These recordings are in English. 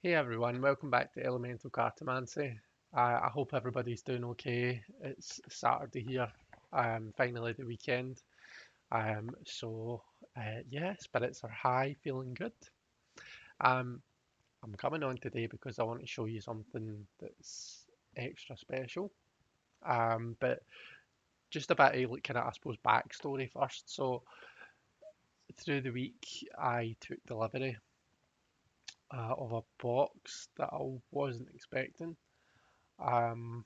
Hey everyone, welcome back to Elemental Cartomancy. I hope everybody's doing okay. It's Saturday here, finally the weekend. Yeah, spirits are high, feeling good. Um, I'm coming on today because I want to show you something that's extra special. But just a bit of like, kind of, I suppose, backstory first. So through the week, I took delivery of a box that I wasn't expecting. Um,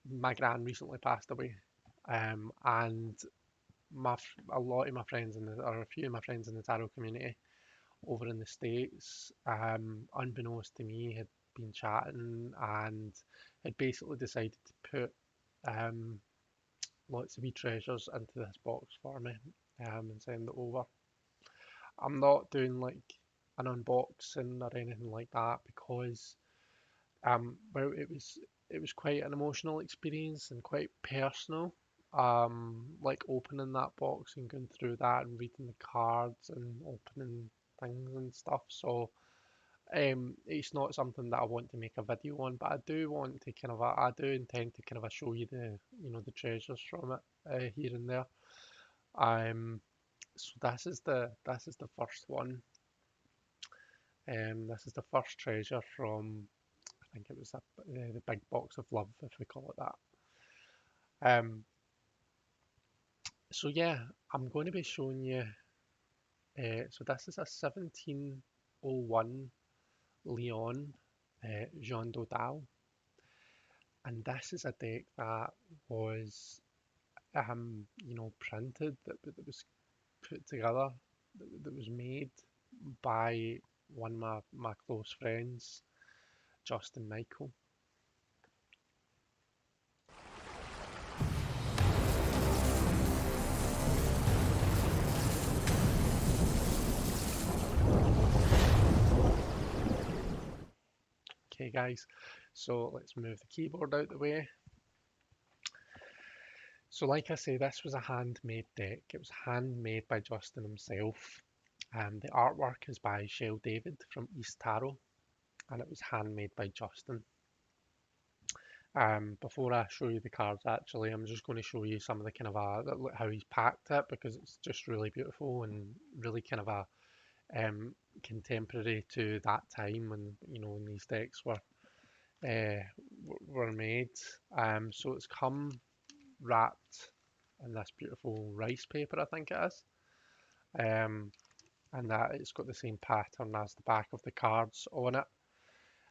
my gran recently passed away, and a lot of my friends or a few of my friends in the tarot community over in the States, unbeknownst to me, had been chatting and had basically decided to put um, lots of wee treasures into this box for me and send it over. I'm not doing like an unboxing or anything like that because well, it was quite an emotional experience and quite personal. Like opening that box and going through that and reading the cards and opening things and stuff. So, it's not something that I want to make a video on, but I do want to I do intend to kind of show you the treasures from it here and there. Um, so this is the first one. This is the first treasure from I think it was the big box of love, if we call it that. Um, so yeah, I'm going to be showing you. So this is a 1701 Lyon Jean Dodal, and this is a deck that was, printed, that was put together, that was made by one of my close friends, Justin Michael. Okay, guys, so let's move the keyboard out the way. So, like I say, this was a handmade deck. It was handmade by Justin himself. The artwork is by Shell David from East Tarot, and it was handmade by Justin. Before I show you the cards, actually, I'm just going to show you some of the how he's packed it because it's just really beautiful and really kind of a contemporary to that time when when these decks uh, were made. So it's come wrapped in this beautiful rice paper, I think it is. Um, and that it's got the same pattern as the back of the cards on it.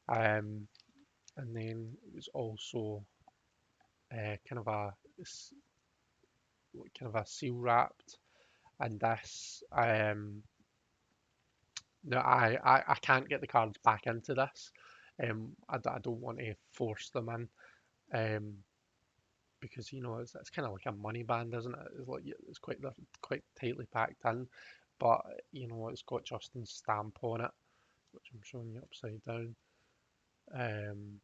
Um, and then it was also kind of kind of a seal wrapped. And this, no, I can't get the cards back into this. I don't want to force them in. Because it's kind of like a money band, isn't it? It's like they're quite tightly packed in, but it's got Justin's stamp on it, which I'm showing you upside down. Um,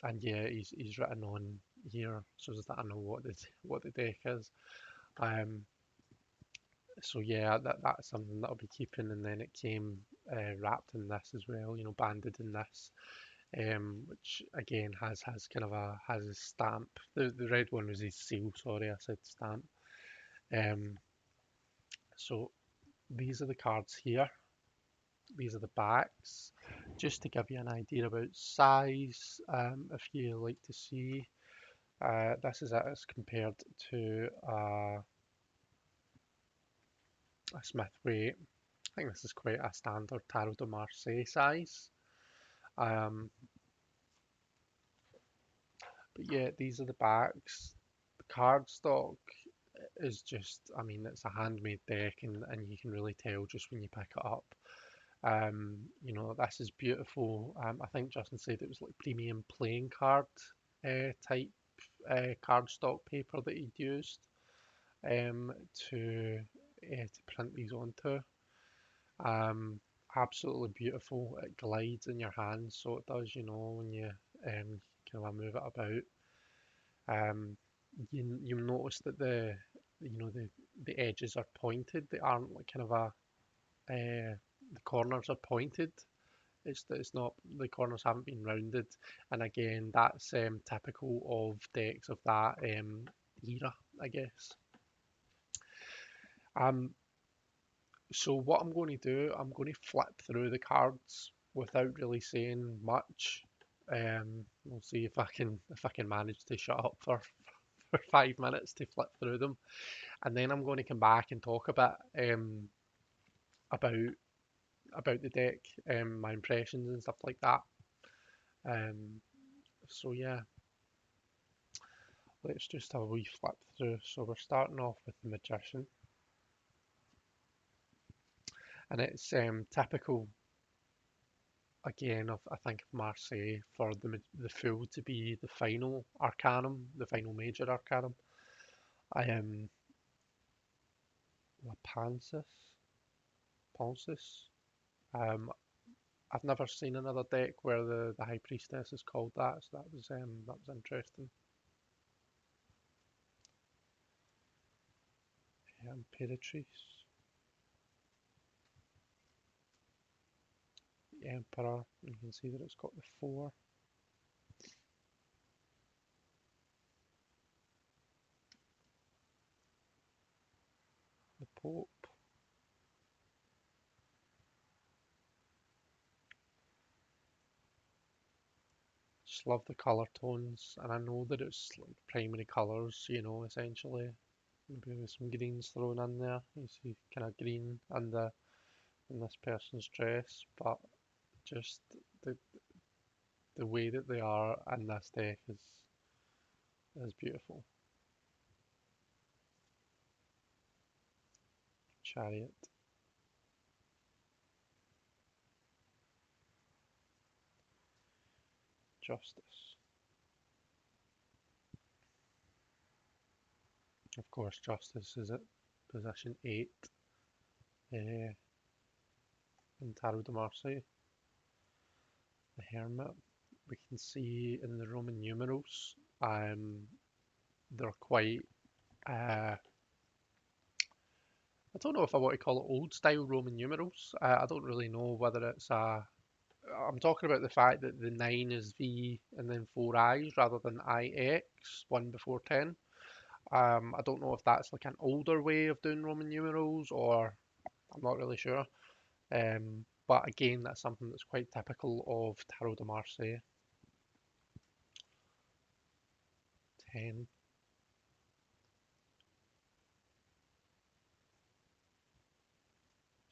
and yeah, he's written on here so that I know what the deck is. Um, so yeah, that's something that I'll be keeping, and then it came wrapped in this as well, banded in this. Which again has kind of has a stamp. The red one was his seal. Sorry, I said stamp. Um, so these are the cards here. These are the backs. Just to give you an idea about size, if you like to see, this is it as compared to a Smith Waite. I think this is quite a standard Tarot de Marseille size. Um, but yeah, these are the backs. The cardstock is just, I mean, it's a handmade deck, and you can really tell just when you pick it up. This is beautiful. I think Justin said it was like premium playing card type cardstock paper that he'd used um, to to print these onto. Um, Absolutely beautiful. It glides in your hands, so it does. When you kind of move it about. Um, you'll notice that the edges are pointed. They aren't like kind of the corners are pointed. It's not, the corners haven't been rounded, and again that's typical of decks of that era, I guess. Um, so what I'm going to do, I'm going to flip through the cards without really saying much. We'll see if I can manage to shut up for for 5 minutes to flip through them, and then I'm going to come back and talk a bit about the deck, my impressions and stuff like that. Um, so yeah, let's just have a wee flip through. So we're starting off with the Magician, and it's typical again of, I think, of Marseille for the Fool to be the final Arcanum, the final major Arcanum. I am Lapansis, Ponsis. Um, I've never seen another deck where the High Priestess is called that, so that was interesting. Imperatrice, the Emperor. You can see that it's got the four. The Pope. Just love the colour tones, and I know that it's like primary colours, essentially. Maybe with some greens thrown in there. You see kind of green in this person's dress, but just the the way that they are in this deck is beautiful. Chariot, Justice. Of course, Justice is at position 8 in Tarot de Marseille. The Hermit, we can see in the Roman numerals, they're quite, I don't know if I want to call it old style Roman numerals. I don't really know whether it's I'm talking about the fact that the 9 is V and then 4 I's rather than IX, 1 before 10. I don't know if that's like an older way of doing Roman numerals, or I'm not really sure. But again, that's something that's quite typical of Tarot de Marseille. 10,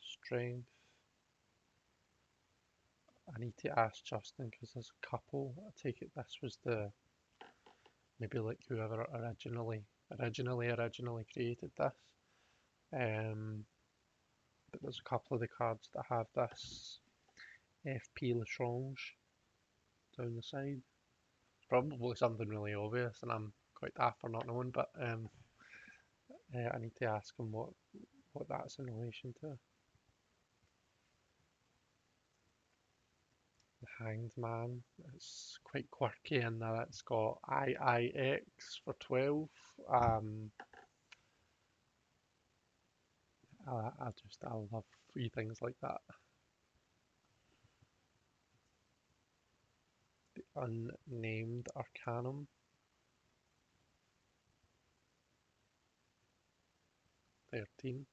Strength. I need to ask Justin because there's a couple. I take it this was the, maybe like whoever originally created this. Um, but there's a couple of the cards that have this FP Lestrange down the side. It's probably something really obvious, and I'm quite daft for not knowing. But I need to ask him what that's in relation to. The Hanged Man. It's quite quirky in that it's got IIX for 12. Um, I love free things like that. The Unnamed Arcanum, 13.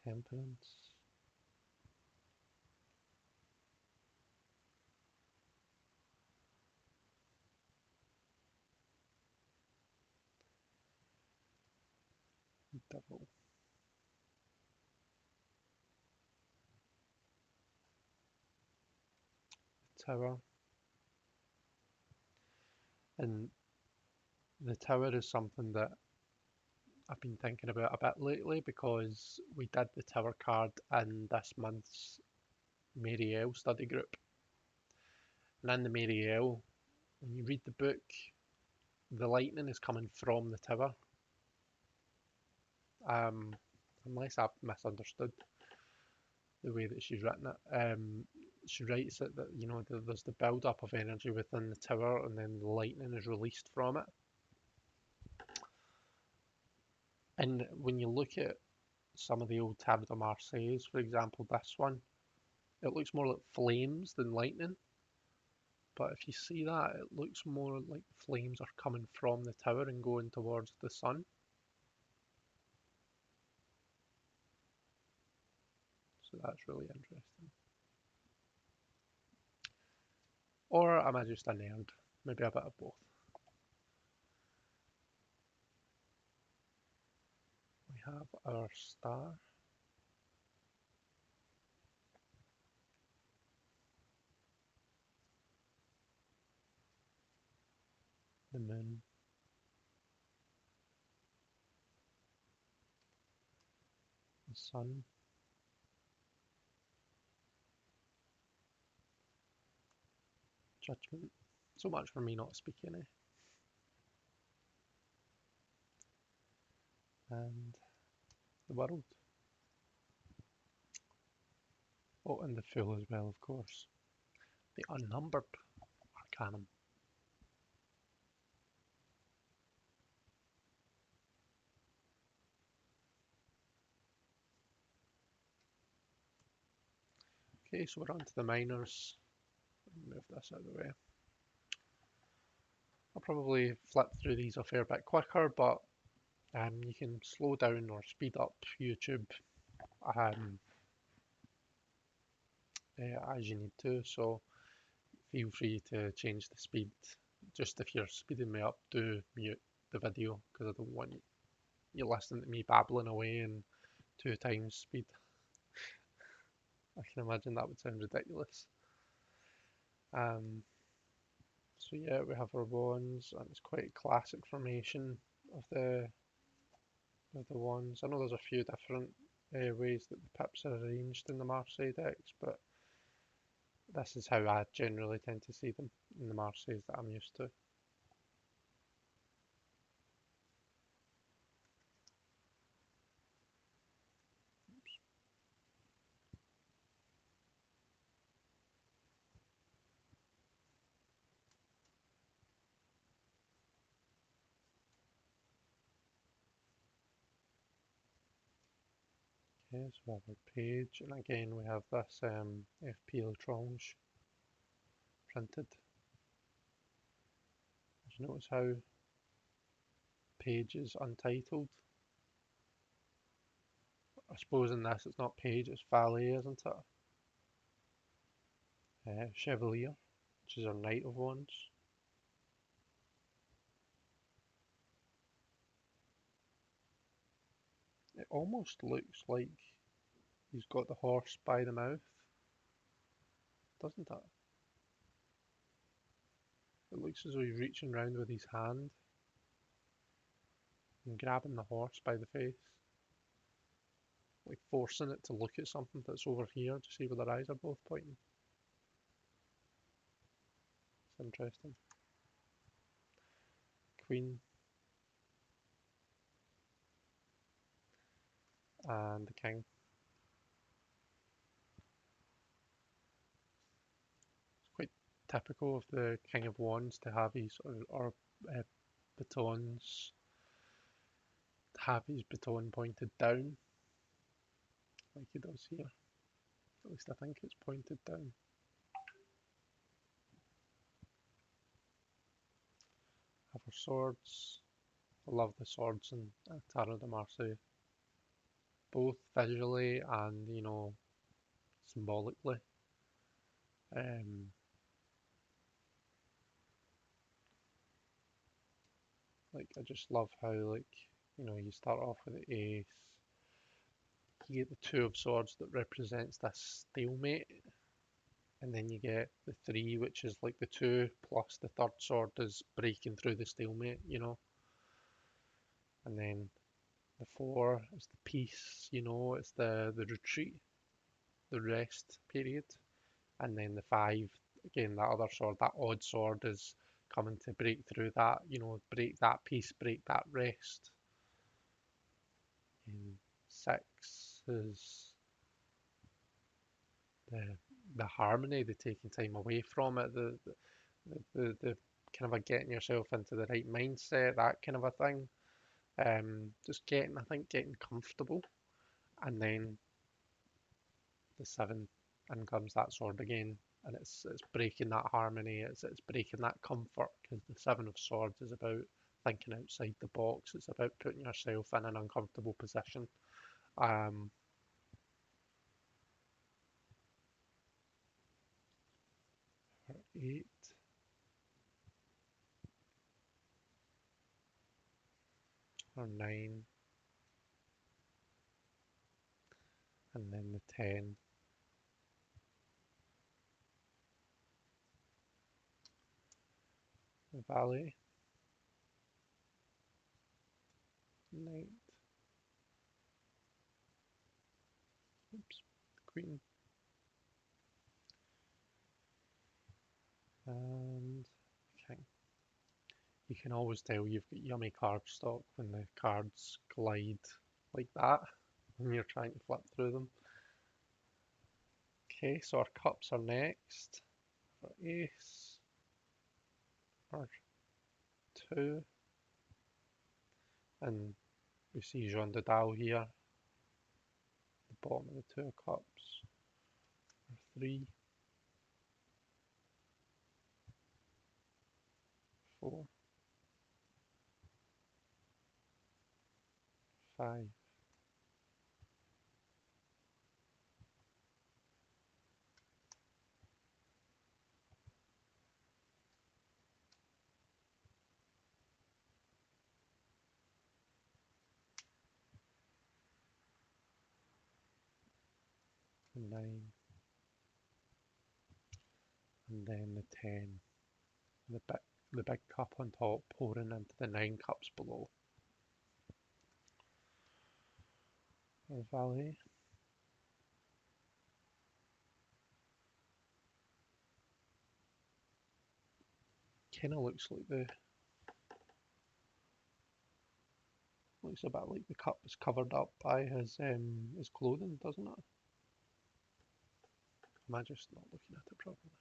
Temperance, Devil, Tower. And the Tower is something that I've been thinking about a bit lately because we did the Tower card in this month's Marielle study group. And in the Marielle, when you read the book, the lightning is coming from the tower. Um, Unless I've misunderstood the way that she's written it. She writes it that there's the build up of energy within the tower, and then the lightning is released from it. And when you look at some of the old Tableau de Marseilles, for example, this one, it looks more like flames than lightning. But if you see that, it looks more like flames are coming from the tower and going towards the sun. So that's really interesting. Or am I just a nerd? Maybe a bit of both. We have our star. The moon. The sun. Judgment. So much for me not speaking, eh? And the world. Oh, and the fool as well, of course. The unnumbered arcanum. Okay, so we're on to the minors. Move this out of the way. I'll probably flip through these a fair bit quicker, but you can slow down or speed up YouTube um, as you need to. So feel free to change the speed. Just if you're speeding me up, do mute the video because I don't want you listening to me babbling away in 2 times speed. I can imagine that would sound ridiculous. Um, so yeah, we have our wands, and it's quite classic formation of the wands. I know there's a few different ways that the pips are arranged in the Marseille decks, but this is how I generally tend to see them in the Marseilles that I'm used to. Okay, so we have our page, and again we have this FP Lestrange printed. Did you notice how page is untitled? I suppose in this it's not page, it's valet, isn't it? Chevalier, which is our knight of wands. It almost looks like he's got the horse by the mouth, doesn't it? It looks as though he's reaching round with his hand and grabbing the horse by the face, like forcing it to look at something that's over here to see where their eyes are both pointing. It's interesting. Queen and the king. It's quite typical of the King of Wands to have his or batons, to have his baton pointed down, like he does here. At least I think it's pointed down. Have our swords. I love the swords in Tarot de Marseille, both visually and symbolically. Um, like I just love how you start off with the ace, you get the two of swords that represents this stalemate, and then you get the three, which is like the two plus the third sword is breaking through the stalemate. And then the four is the peace, it's the retreat, the rest period. And then the five, again, that other sword, that odd sword is coming to break through that, break that peace, break that rest. And six is the harmony, the taking time away from it, the kind of a getting yourself into the right mindset, that kind of a thing. Just I think getting comfortable, and then the 7, and comes that sword again, and it's breaking that harmony, it's breaking that comfort, because the 7 of Swords is about thinking outside the box, it's about putting yourself in an uncomfortable position. Um, 8, or 9, and then the 10, the Valet, Knight, oops, Queen, and King. You can always tell you've got yummy cardstock when the cards glide like that when you're trying to flip through them. Okay, so our cups are next. For ace, or 2, and we see Jean Dodal here, the bottom of the 2 of cups. Or 3, 4, 5, the 9, and then the 10. The big cup on top pouring into the 9 cups below. Our Valet. Kind of looks a bit like the cup is covered up by his clothing, doesn't it? Am I just not looking at it properly?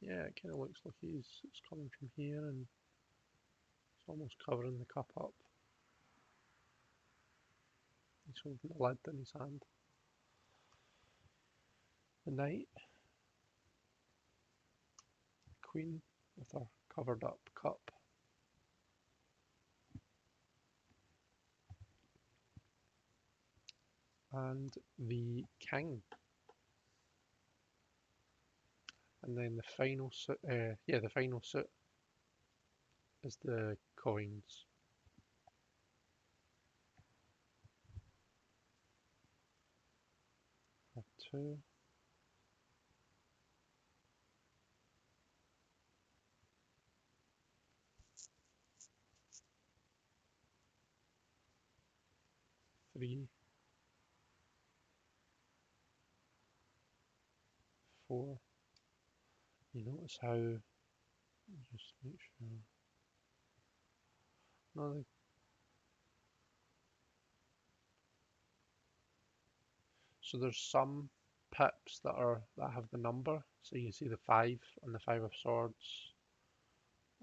Yeah, it kind of looks like it's coming from here and it's almost covering the cup up. He's holding the lid in his hand. The Knight, Queen with her covered up cup. And the King. And then the final suit, the final suit is the coins. Or 2, 3, 4. You notice how, just make sure, no, so there's some pips that have the number. So you see the 5 on the 5 of Swords,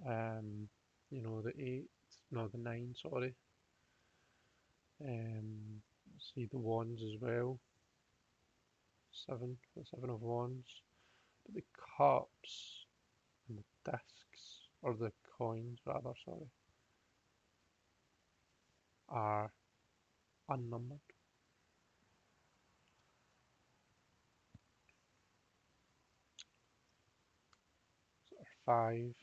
the 8, no, the 9, sorry. See the wands as well, 7, the 7 of wands. But the cups and the discs, or the coins rather, sorry, are unnumbered. So 5,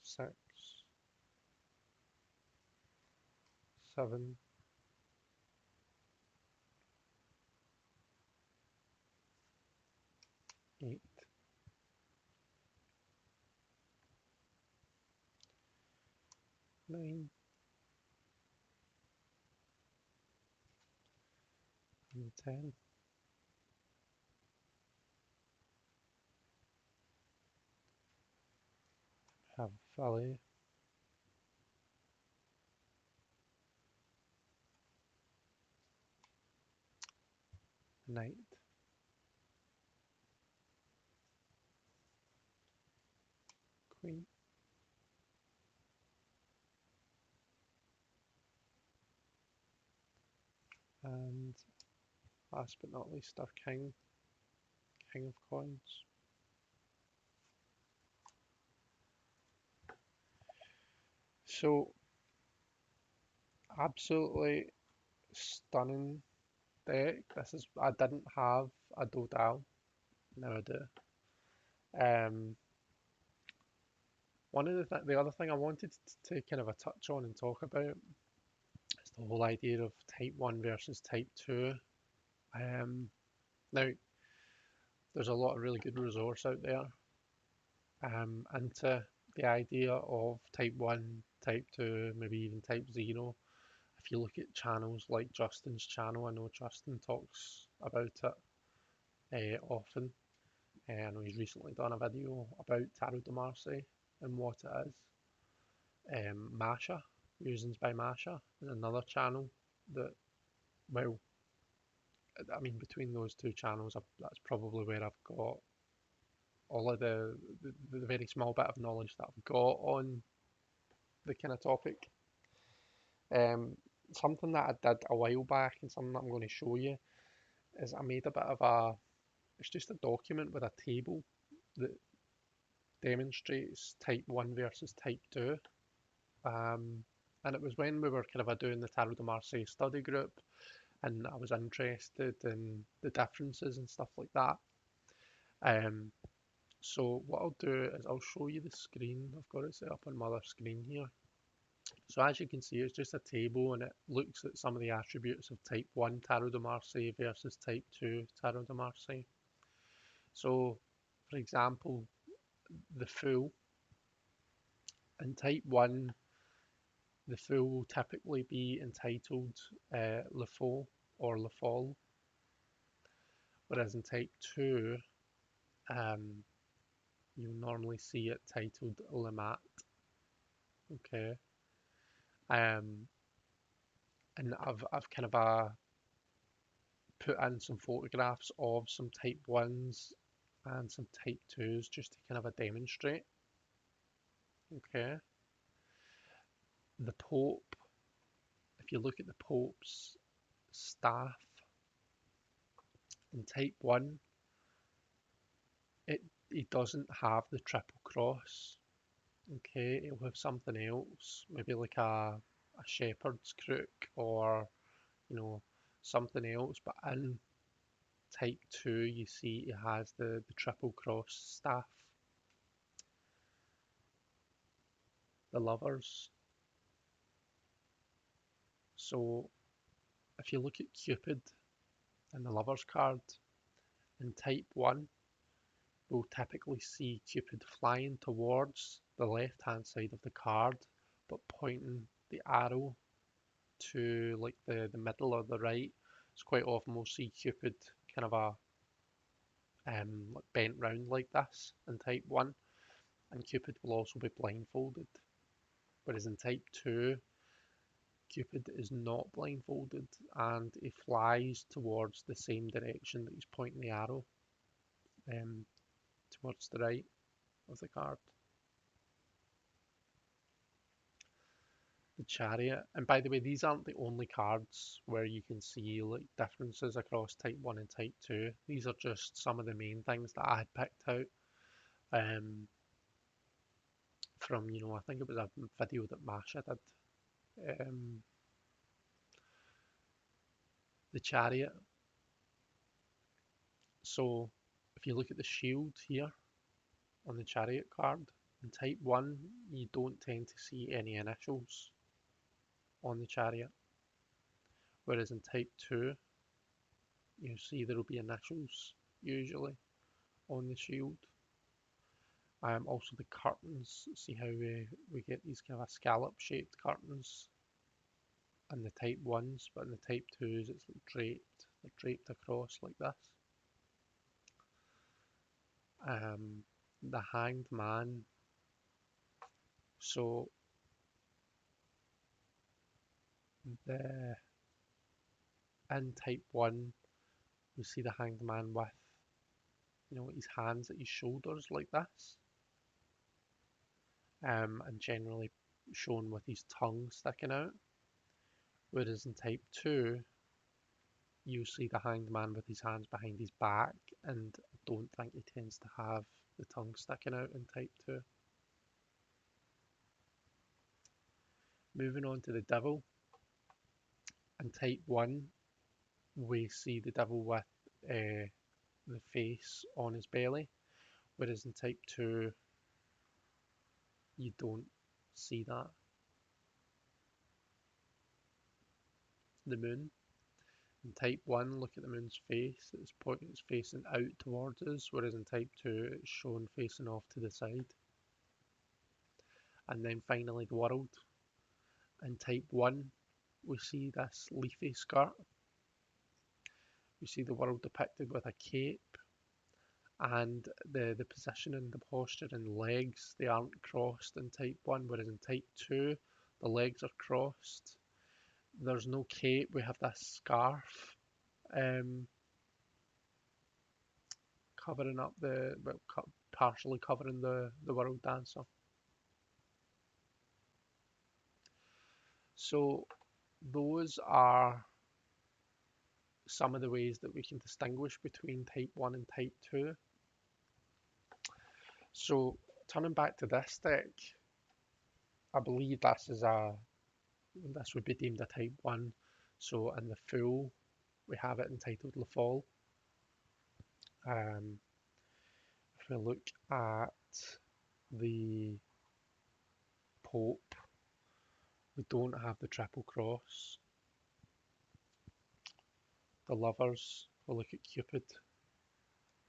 6, 7, 8, 9, and 10. Have Valet, Knight, queen. And last but not least, our king, king of coins. So, absolutely stunning deck. I didn't have a Dodal, now I do. One of the other thing I wanted to kind of a touch on and talk about is the whole idea of Type 1 versus Type 2. Now, there's a lot of really good resource out there into the idea of Type 1, Type 2, maybe even Type 0. If you look at channels like Justin's channel, I know Justin talks about it often. I know he's recently done a video about Tarot de Marseille and what it is. Masha, Musings by Masha, is another channel that, well, I mean, between those two channels, that's probably where I've got all of the very small bit of knowledge that I've got on the kind of topic. Something that I did a while back and something that I'm going to show you is I made a bit of it's just a document with a table that demonstrates Type 1 versus Type 2. And it was when we were kind of doing the Tarot de Marseille study group, and I was interested in the differences and stuff like that. So what I'll do is I'll show you the screen. I've got it set up on my other screen here. So as you can see, it's just a table and it looks at some of the attributes of Type 1 Tarot de Marseille versus Type 2 Tarot de Marseille. So, for example, the Fool. In Type 1, the Fool will typically be entitled Le Faux or Le Folle, whereas in Type 2, you'll normally see it titled Le Mat. Okay. And I've kind of put in some photographs of some Type 1s and some Type 2s just to kind of demonstrate. Okay. The Pope, if you look at the Pope's staff in Type 1, he doesn't have the triple cross. Okay, he'll have something else, maybe like a shepherd's crook or, you know, something else, but in Type 2 you see he has the triple cross staff. The Lovers. So if you look at Cupid and the Lovers card, in Type 1 we'll typically see Cupid flying towards the left hand side of the card but pointing the arrow to like the middle or the right. So quite often we'll see Cupid kind of like bent round like this in Type 1, and Cupid will also be blindfolded. Whereas in Type 2, Cupid is not blindfolded and he flies towards the same direction that he's pointing the arrow, um, towards the right of the card. The Chariot, and by the way, these aren't the only cards where you can see like differences across Type 1 and Type 2. These are just some of the main things that I had picked out from, I think it was a video that Masha did. The Chariot. So if you look at the shield here on the Chariot card, in Type 1 you don't tend to see any initials on the Chariot, whereas in Type 2 you see there will be initials usually on the shield. Also the curtains, see how we get these kind of scallop shaped curtains in the Type 1s, but in the Type 2s it's like draped, they're draped across like this. The Hanged Man, so the in Type 1 we see the Hanged Man with his hands at his shoulders like this. and generally shown with his tongue sticking out. Whereas in type 2, you see the hanged man with his hands behind his back, and I don't think he tends to have the tongue sticking out in type 2. Moving on to the devil. In type 1, we see the devil with the face on his belly, whereas in type 2, you don't see that. The moon. In type 1, look at the moon's face. It's facing out towards us, whereas in type 2, it's shown facing off to the side. And then finally, the world. In type 1, we see this leafy skirt. We see the world depicted with a cape, and the position and the posture and legs, they aren't crossed in type 1, whereas in type 2, the legs are crossed. There's no cape, we have this scarf covering up partially covering the world dancer. So those are some of the ways that we can distinguish between type 1 and type 2. So turning back to this deck, I believe this would be deemed a type 1. So in the Fool, we have it entitled Le Fall. If we look at the Pope, we don't have the triple cross. The Lovers, we'll look at Cupid.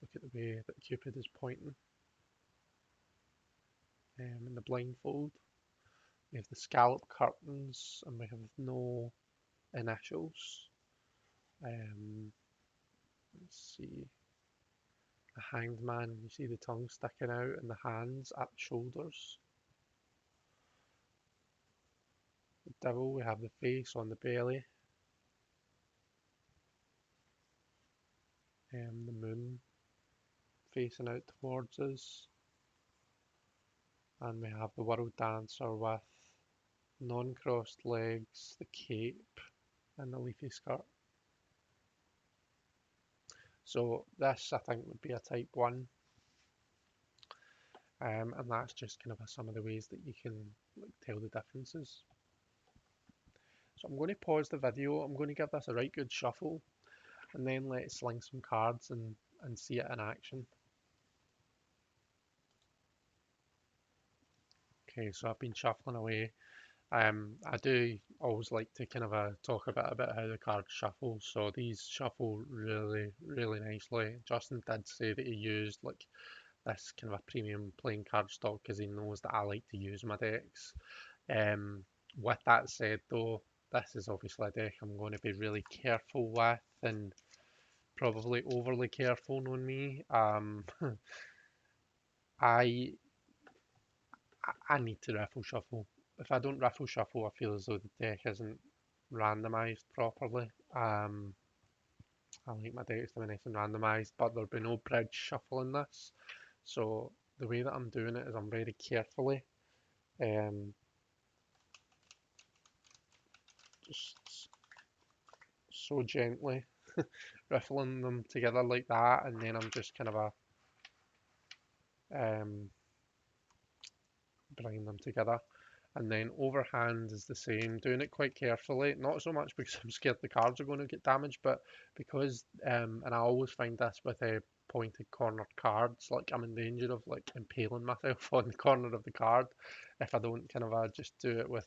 Look at the way that Cupid is pointing. In the blindfold, we have the scallop curtains, and we have no initials. Let's see. The Hanged Man, you see the tongue sticking out and the hands at the shoulders. The Devil, we have the face on the belly. The Moon facing out towards us. And we have the World Dancer with non-crossed legs, the cape, and the leafy skirt. So this, I think, would be a type 1. And that's just kind of some of the ways that you can tell the differences. So I'm going to pause the video, I'm going to give this a right good shuffle, and then let's sling some cards and see it in action. Okay, so I've been shuffling away. I do always like to kind of talk a bit about how the cards shuffle. So these shuffle really, really nicely. Justin did say that he used like this kind of a premium playing cardstock because he knows that I like to use my decks. With that said though, this is obviously a deck I'm going to be really careful with and probably overly careful knowing me. I need to raffle shuffle. If I don't raffle shuffle, I feel as though the deck isn't randomised properly. I like my decks to be nice and randomised, but there'll be no bridge shuffle in this. So the way that I'm doing it is I'm very carefully just so gently riffling them together like that, and then I'm just kind of bringing them together. And then overhand is the same, doing it quite carefully, not so much because I'm scared the cards are going to get damaged, but because, and I always find this with pointed cornered cards, like I'm in danger of like impaling myself on the corner of the card if I don't kind of just do it with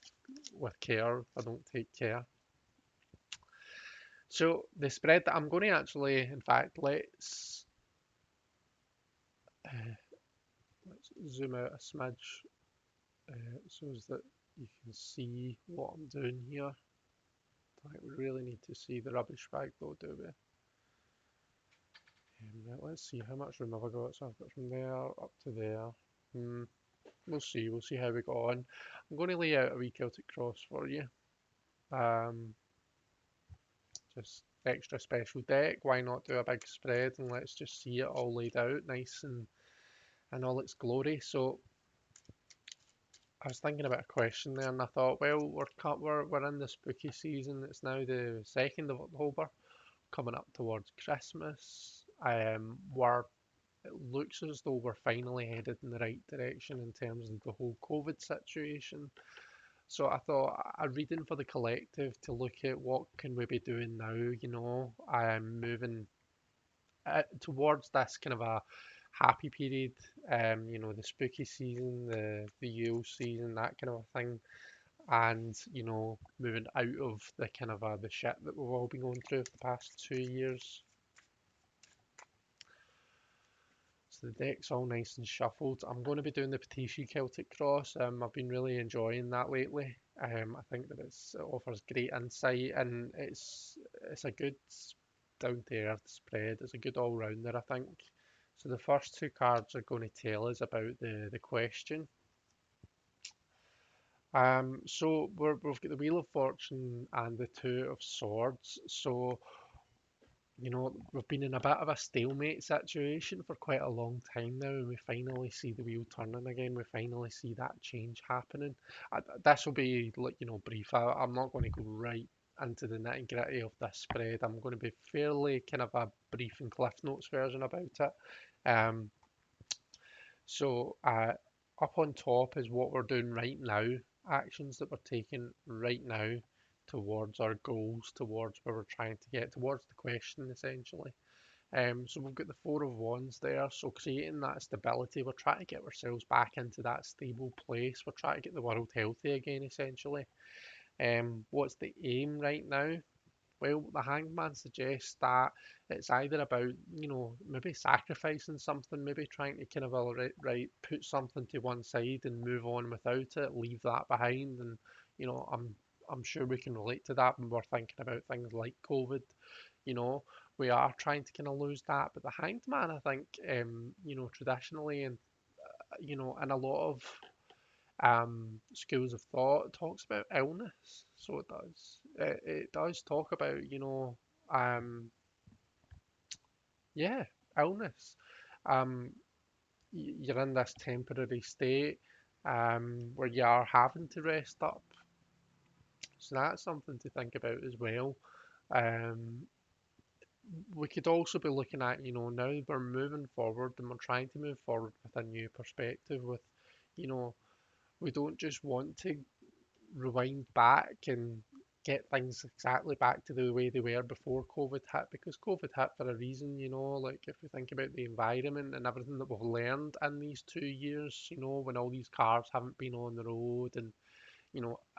care, if I don't take care. So the spread that I'm going to actually, in fact, let's zoom out a smidge so that you can see what I'm doing here. I think we really need to see the rubbish bag though, do we? Right, let's see how much room have I got. So I've got from there up to there. We'll see how we go on. I'm going to lay out a wee Celtic cross for you. Just extra special deck. Why not do a big spread and let's just see it all laid out nice and in all its glory. So I was thinking about a question there, and I thought, well, we're in the spooky season. It's now the 2nd of October, coming up towards Christmas. It looks as though we're finally headed in the right direction in terms of the whole COVID situation. So I thought a reading for the collective to look at what can we be doing now, moving towards this kind of a happy period, the spooky season, the Yule season, that kind of a thing, and moving out of the kind of the shit that we've all been going through for the past 2 years. So the deck's all nice and shuffled. I'm going to be doing the Patishi Celtic Cross. I've been really enjoying that lately. I think that it offers great insight, and it's a good down to earth spread. It's a good all rounder, I think. So the first two cards are going to tell us about the question. We've got the Wheel of Fortune and the Two of Swords. So we've been in a bit of a stalemate situation for quite a long time now, and we finally see the wheel turning again. We finally see that change happening. This will be like, brief. I'm not going to go right into the nitty gritty of this spread. I'm going to be fairly kind of a brief and Cliff Notes version about it. Um, so up on top is what we're doing right now, actions that we're taking right now towards our goals, towards where we're trying to get, towards the question essentially. So we've got the Four of Wands there, so creating that stability, we're trying to get ourselves back into that stable place, we're trying to get the world healthy again essentially. What's the aim right now? Well, the Hangman suggests that it's either about, maybe sacrificing something, maybe trying to kind of, right, put something to one side and move on without it, leave that behind. And, I'm sure we can relate to that when we're thinking about things like COVID. You know, we are trying to kind of lose that. But the Hanged Man, I think, traditionally and, in a lot of schools of thought talks about illness. So it does. It does talk about, um, yeah, illness. Um, you're in this temporary state where you are having to rest up. So that's something to think about as well. Um, we could also be looking at, now we're moving forward and we're trying to move forward with a new perspective with, you know, we don't just want to rewind back and get things exactly back to the way they were before COVID hit, because COVID hit for a reason, like if we think about the environment and everything that we've learned in these 2 years, when all these cars haven't been on the road and,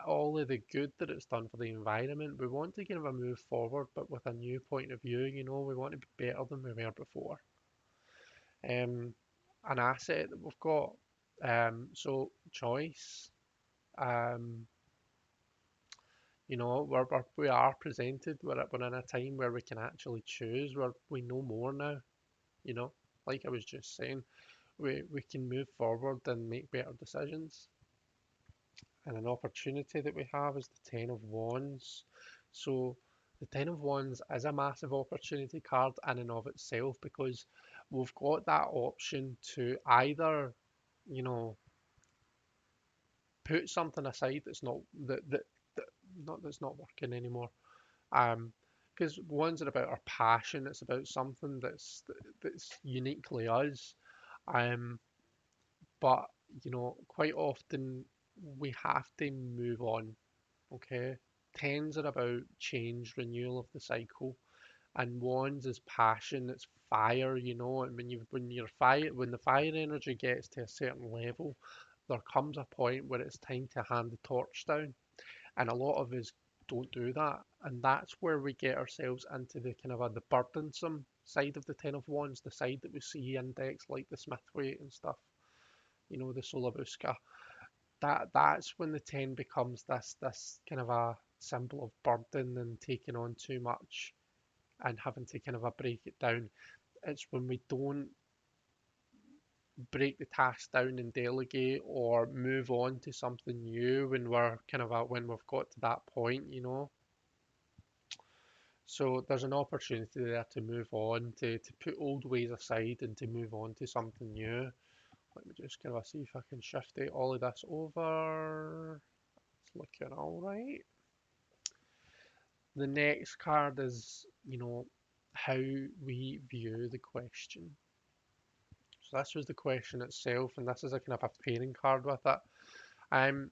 all of the good that it's done for the environment, we want to kind of a move forward, but with a new point of view, we want to be better than we were before. Um, an asset that we've got, so choice. Um, we are presented, we're in a time where we can actually choose, where we know more now, you know, like I was just saying, we can move forward and make better decisions. And an opportunity that we have is the Ten of Wands. So the Ten of Wands is a massive opportunity card in and of itself, because we've got that option to either, you know, put something aside that not that's not working anymore. Because ones are about our passion. It's about something that's uniquely us. Um, but quite often we have to move on. Okay, tens are about change, renewal of the cycle, and wands is passion. It's fire. And when the fire energy gets to a certain level, there comes a point where it's time to hand the torch down. And a lot of us don't do that. And that's where we get ourselves into the kind of the burdensome side of the Ten of Wands, the side that we see in decks like the Smithwaite and stuff, the Solabusca. That's when the 10 becomes this kind of a symbol of burden and taking on too much and having to kind of break it down. It's when we don't break the task down and delegate or move on to something new when we're kind of when we've got to that point. So there's an opportunity there to move on, to put old ways aside and to move on to something new. Let me just kind of see if I can shift all of this over. It's looking all right. The next card is, how we view the question. So this was the question itself, and this is a kind of a pairing card with it. Um,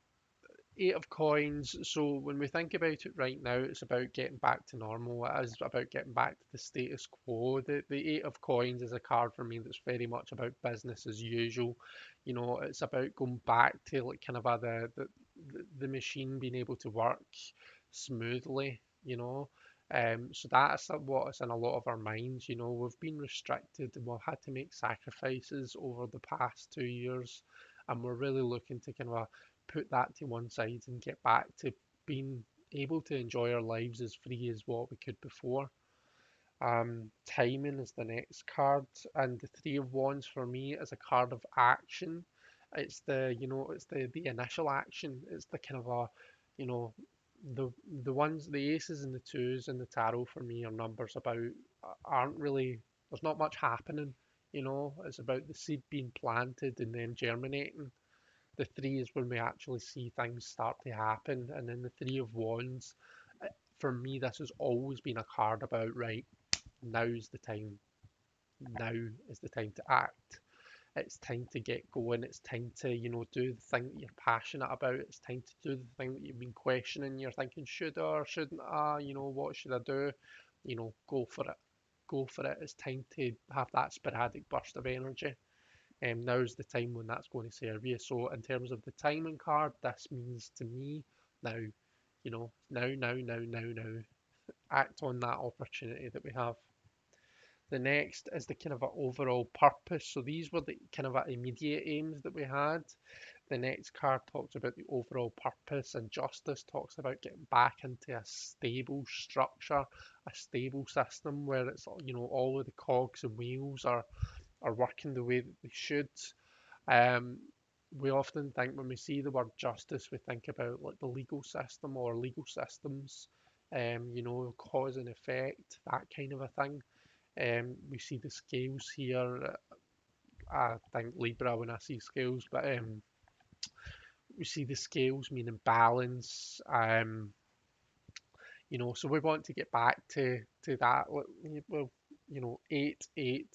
Eight of coins. So when we think about it right now, it's about getting back to normal. It is about getting back to the status quo. The eight of coins is a card for me that's very much about business as usual. It's about going back to like kind of the machine being able to work smoothly. So that's what's in a lot of our minds. We've been restricted and we've had to make sacrifices over the past 2 years, and we're really looking to kind of put that to one side and get back to being able to enjoy our lives as free as what we could before. Timing is the next card, and the Three of Wands for me is a card of action. It's the initial action. It's the kind of you know, the aces and the twos in the tarot for me are numbers about aren't really. There's not much happening. It's about the seed being planted and then germinating. The three is when we actually see things start to happen, and then the Three of Wands. For me, this has always been a card about, right, now's the time. Now is the time to act. It's time to get going. It's time to, do the thing that you're passionate about. It's time to do the thing that you've been questioning. You're thinking, should I or shouldn't I? What should I do? Go for it. Go for it. It's time to have that sporadic burst of energy. Now's the time when that's going to serve you. So in terms of the timing card, this means to me now, now. Act on that opportunity that we have. The next is the kind of a overall purpose. So these were the kind of immediate aims that we had. The next card talks about the overall purpose, and justice talks about getting back into a stable structure, a stable system where it's all of the cogs and wheels are working the way that they should. Um, we often think when we see the word justice, we think about like the legal system or legal systems, cause and effect, that kind of a thing. We see the scales here. I think Libra when I see scales, but we see the scales meaning balance. So we want to get back to that. Well, 8, 8.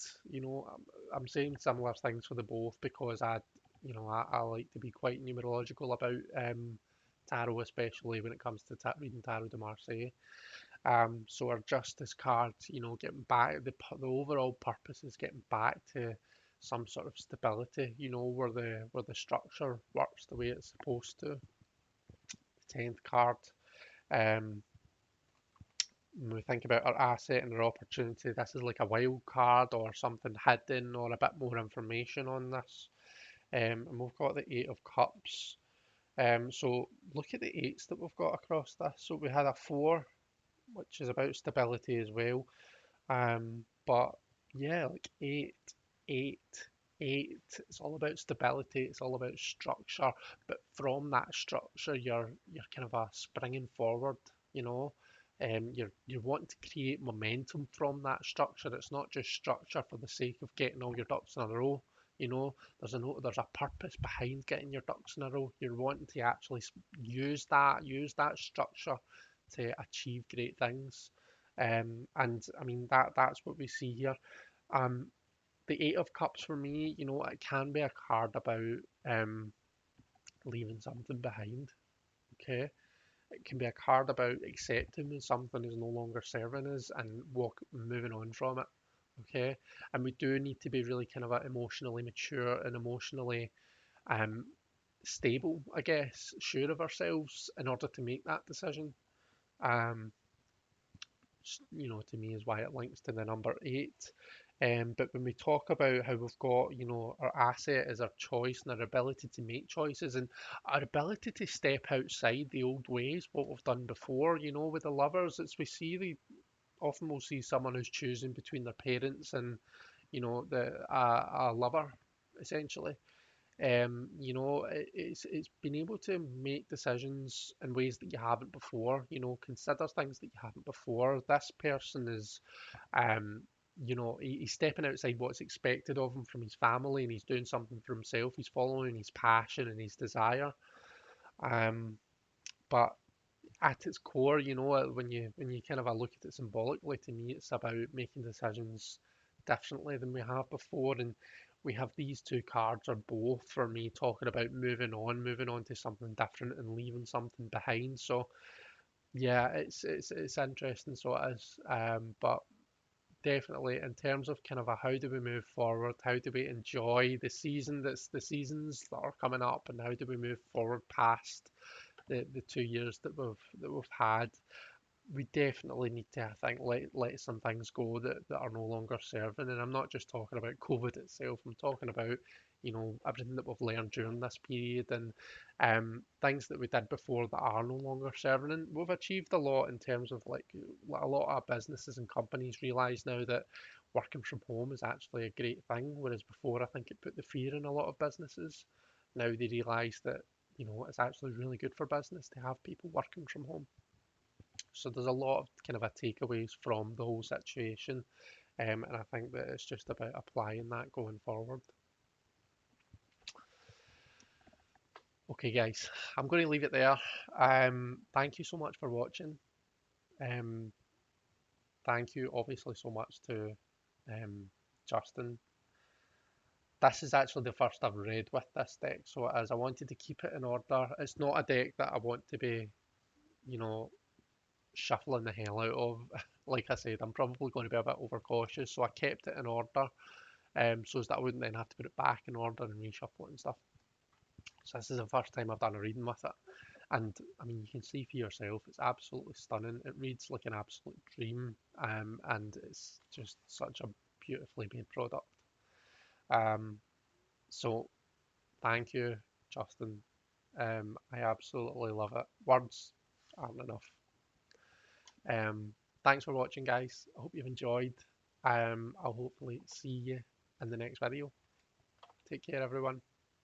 I'm saying similar things for the both because I like to be quite numerological about tarot, especially when it comes to reading Tarot de Marseille. So our justice card, getting back the overall purpose is getting back to some sort of stability, where the structure works the way it's supposed to. The 10th card, um, when we think about our asset and our opportunity, this is like a wild card or something hidden or a bit more information on this. And we've got the Eight of Cups. So look at the eights that we've got across this. So we had a 4, which is about stability as well. But yeah, like 8, 8, 8. It's all about stability. It's all about structure. But from that structure, you're kind of springing forward. You know, you're wanting to create momentum from that structure. It's not just structure for the sake of getting all your ducks in a row. There's a purpose behind getting your ducks in a row. You're wanting to actually use that structure to achieve great things. And I mean that's what we see here. Um, the Eight of Cups for me, it can be a card about leaving something behind. Okay, it can be a card about accepting when something is no longer serving us and moving on from it. Okay, and we do need to be really kind of emotionally mature and emotionally um, stable, I guess, sure of ourselves in order to make that decision. Um, to me is why it links to the number 8. But when we talk about how we've got, our asset is our choice and our ability to make choices and our ability to step outside the old ways, what we've done before, with the lovers, it's we see often we'll see someone who's choosing between their parents and, a lover, essentially. It's been able to make decisions in ways that you haven't before, consider things that you haven't before. This person is, um, he's stepping outside what's expected of him from his family, and he's doing something for himself. He's following his passion and his desire. Um, but at its core, when you kind of look at it symbolically, to me, it's about making decisions differently than we have before. And we have these two cards are both for me talking about moving on to something different and leaving something behind. So yeah, it's interesting. So it is. But definitely in terms of kind of a how do we move forward, how do we enjoy the seasons that are coming up, and how do we move forward past the 2 years that we've had. We definitely need to, I think, let some things go that are no longer serving. And I'm not just talking about COVID itself. I'm talking about, everything that we've learned during this period, and things that we did before that are no longer serving. And we've achieved a lot in terms of like a lot of businesses and companies realise now that working from home is actually a great thing. Whereas before, I think it put the fear in a lot of businesses. Now they realise that it's actually really good for business to have people working from home. So there's a lot of kind of a takeaways from the whole situation, and I think that it's just about applying that going forward. Okay, guys, I'm going to leave it there. Thank you so much for watching. Um, Thank you, obviously, so much to Justin. This is actually the first I've read with this deck, so as I wanted to keep it in order. It's not a deck that I want to be, you know, shuffling the hell out of. Like I said, I'm probably going to be a bit overcautious, so I kept it in order, so as that I wouldn't then have to put it back in order and reshuffle it and stuff. So this is the first time I've done a reading with it, and I mean you can see for yourself, it's absolutely stunning. It reads like an absolute dream, and it's just such a beautifully made product. Um, so thank you, Justin. I absolutely love it. Words aren't enough. Thanks for watching, guys. I hope you've enjoyed. I'll hopefully see you in the next video. Take care, everyone.